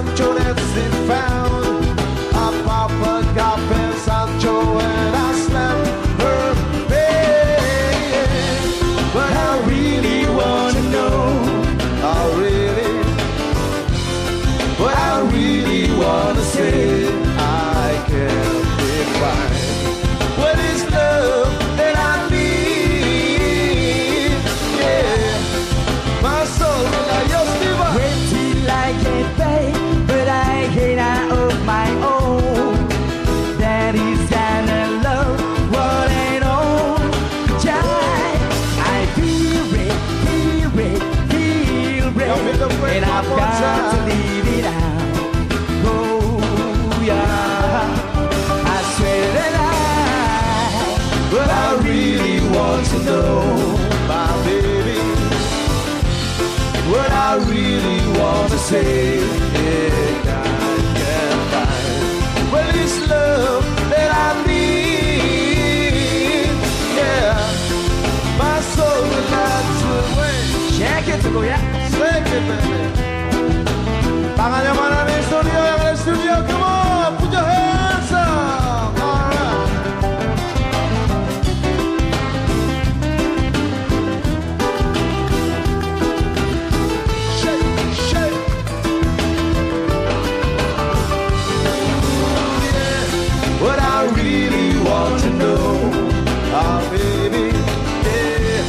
Sancho that's been found. I pop a cop and Sancho and I slap her face. But I really wanna know, what I really wanna say, I can't define what is love that I need. Yeah, my soul, Wait till I get paid, but I hate out of my own. That is kind of love, what ain't on. I feel it, and I've got to leave it out. Oh yeah, I swear that but I really want to know, my baby, what I really want to say, yeah, I can't find. Well, it's love that I need, yeah. My soul will not away. check it to go, yeah. Shake it, baby. Págale mano al estudio, come on.